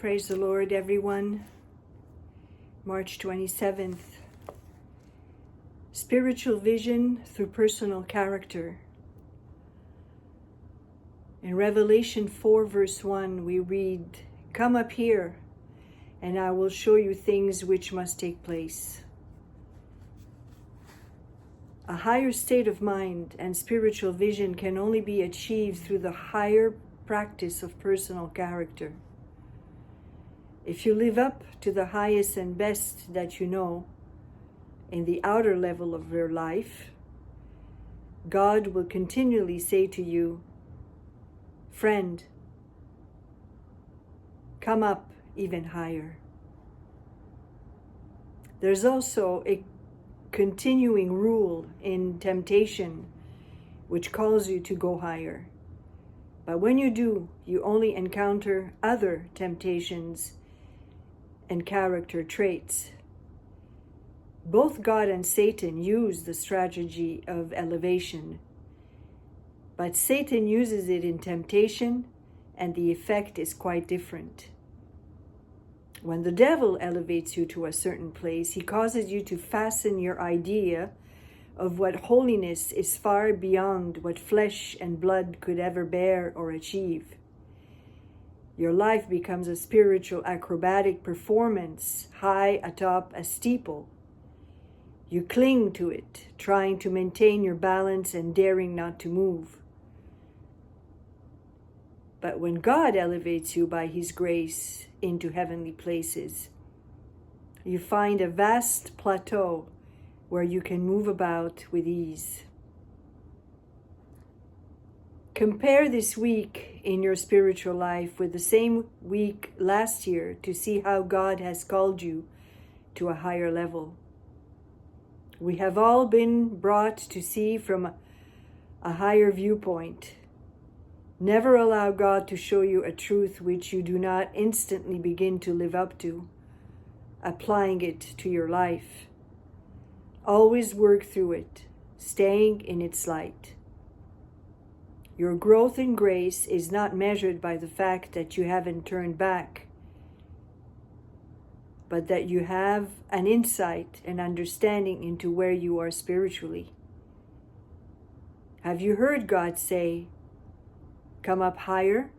Praise the Lord, everyone. March 27th. Spiritual vision through personal character. In Revelation 4, verse 1, we read, "Come up here, and I will show you things which must take place." A higher state of mind and spiritual vision can only be achieved through the higher practice of personal character. If you live up to the highest and best that you know in the outer level of your life, God will continually say to you, "Friend, come up even higher." There's also a continuing rule in temptation which calls you to go higher. But when you do, you only encounter other temptations and character traits. Both God and Satan use the strategy of elevation, but Satan uses it in temptation, and the effect is quite different. When the devil elevates you to a certain place, he causes you to fasten your idea of what holiness is far beyond what flesh and blood could ever bear or achieve. Your life becomes a spiritual acrobatic performance high atop a steeple. You cling to it, trying to maintain your balance and daring not to move. But when God elevates you by His grace into heavenly places, you find a vast plateau where you can move about with ease. Compare this week in your spiritual life with the same week last year to see how God has called you to a higher level. We have all been brought to see from a higher viewpoint. Never allow God to show you a truth which you do not instantly begin to live up to, applying it to your life. Always work through it, staying in its light. Your growth in grace is not measured by the fact that you haven't turned back, but that you have an insight and understanding into where you are spiritually. Have you heard God say, "Come up higher"?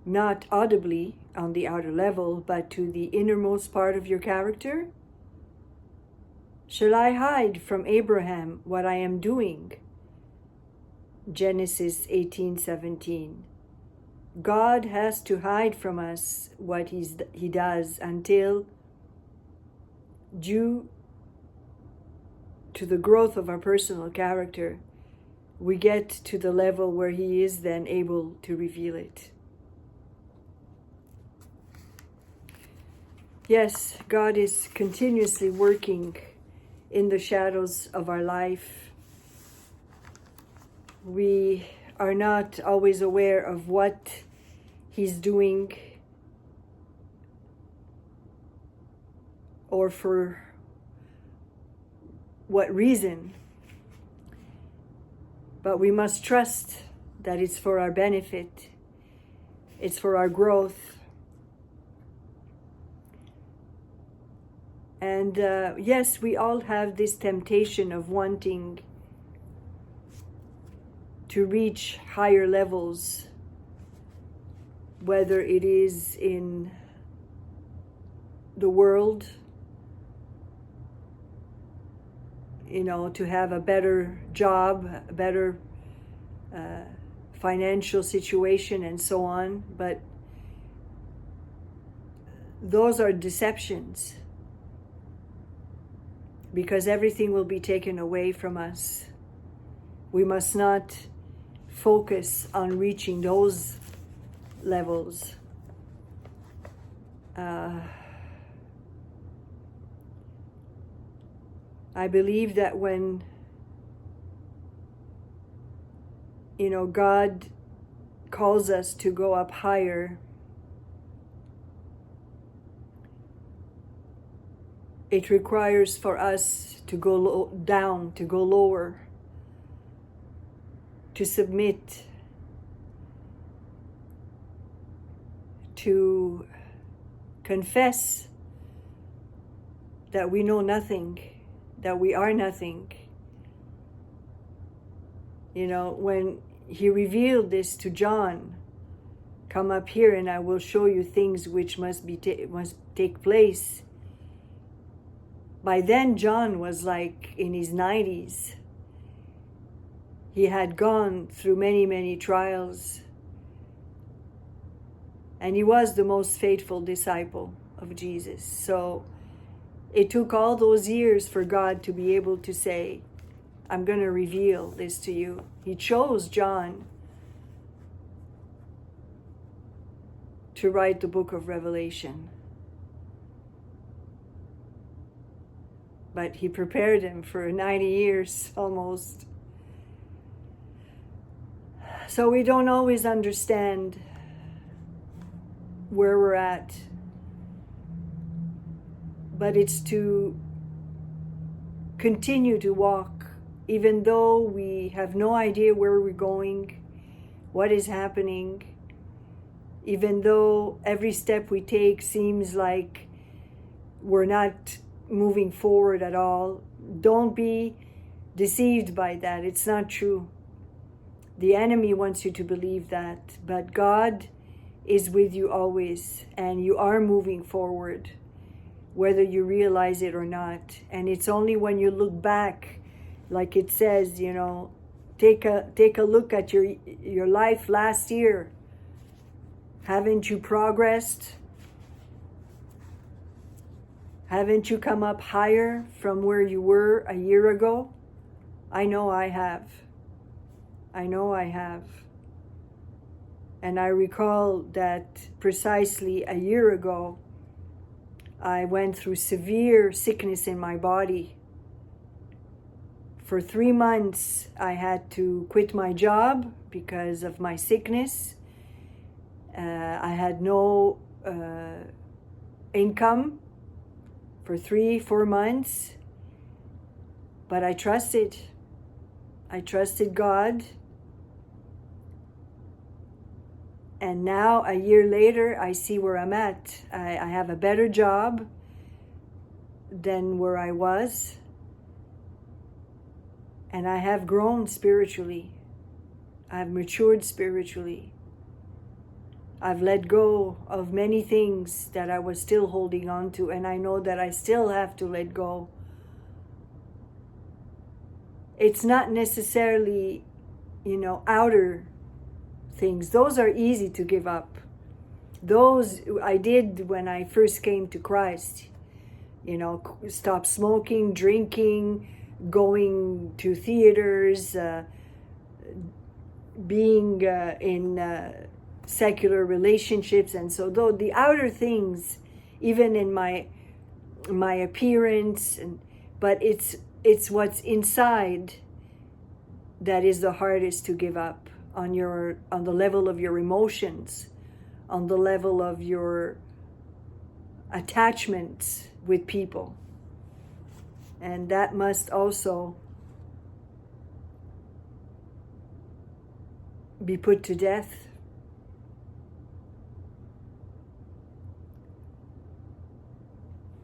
Not audibly on the outer level, but to the innermost part of your character? "Shall I hide from Abraham what I am doing?" Genesis 18:17. God has to hide from us what he does until, due to the growth of our personal character, we get to the level where He is then able to reveal it. Yes, God is continuously working in the shadows of our life. We are not always aware of what He's doing or for what reason. But we must trust that it's for our benefit. It's for our growth. And yes, we all have this temptation of wanting to reach higher levels, whether it is in the world, to have a better job, a better financial situation, and so on. But those are deceptions, because everything will be taken away from us. We must not focus on reaching those levels. I believe that when God calls us to go up higher, it requires for us to go down, to go lower, to submit, to confess that we know nothing, that we are nothing. You know, when he revealed this to John, come up here and I will show you things which must take place. By then, John was like in his 90s. He had gone through many, many trials. And he was the most faithful disciple of Jesus. So it took all those years for God to be able to say, I'm going to reveal this to you. He chose John to write the book of Revelation. But he prepared him for 90 years almost. So we don't always understand where we're at. But it's to continue to walk, even though we have no idea where we're going, what is happening, even though every step we take seems like we're not moving forward at all. Don't be deceived by that. It's not true. The enemy wants you to believe that, but God is with you always, and you are moving forward, whether you realize it or not. And it's only when you look back, like it says, you know, take a look at your life last year. Haven't you progressed? Haven't you come up higher from where you were a year ago? I know I have. I know I have. And I recall that precisely a year ago, I went through severe sickness in my body. For 3 months, I had to quit my job because of my sickness. I had no income for 3-4 months, but I trusted. I trusted God. And now, a year later, I see where I'm at. I have a better job than where I was. And I have grown spiritually. I've matured spiritually. I've let go of many things that I was still holding on to, and I know that I still have to let go. It's not necessarily, outer things. Those are easy to give up. Those I did when I first came to Christ. Stop smoking, drinking, going to theaters, being in secular relationships. And so though the outer things, even in my appearance, but it's what's inside that is the hardest to give up, on the level of your emotions, on the level of your attachments with people. And that must also be put to death.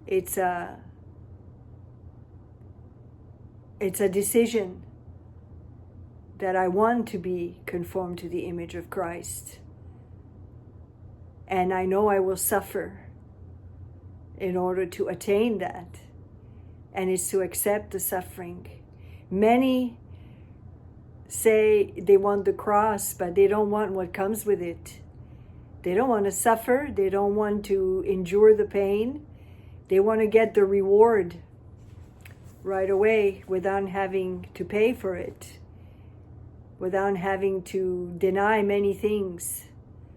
It's a decision that I want to be conformed to the image of Christ. And I know I will suffer in order to attain that. And it's to accept the suffering. Many say they want the cross, but they don't want what comes with it. They don't want to suffer. They don't want to endure the pain. They want to get the reward right away without having to pay for it, without having to deny many things,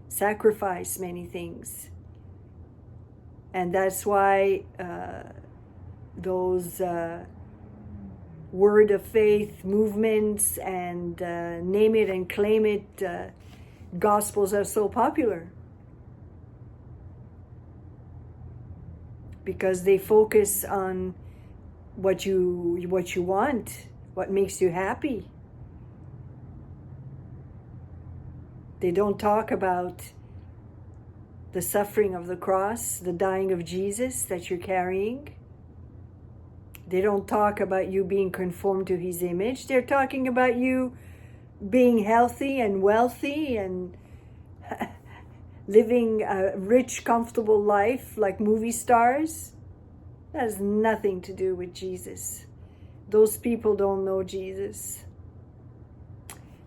sacrifice many things. And that's why those word of faith movements and name it and claim it gospels are so popular. Because they focus on what you want, what makes you happy. They don't talk about the suffering of the cross, the dying of Jesus that you're carrying. They don't talk about you being conformed to his image. They're talking about you being healthy and wealthy and living a rich, comfortable life like movie stars. That has nothing to do with Jesus. Those people don't know Jesus.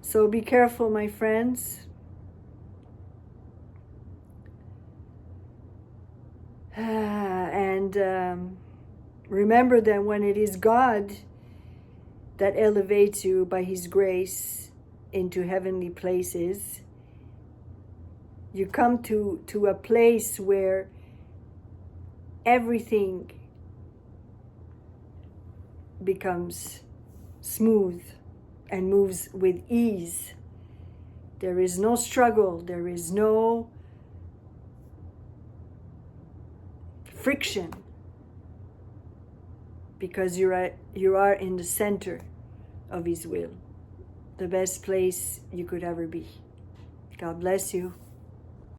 So be careful, my friends. And remember that when it is God that elevates you by his grace into heavenly places, you come to a place where everything becomes smooth and moves with ease. There is no struggle. There is no friction, because you are in the center of his will, the best place you could ever be. God bless you.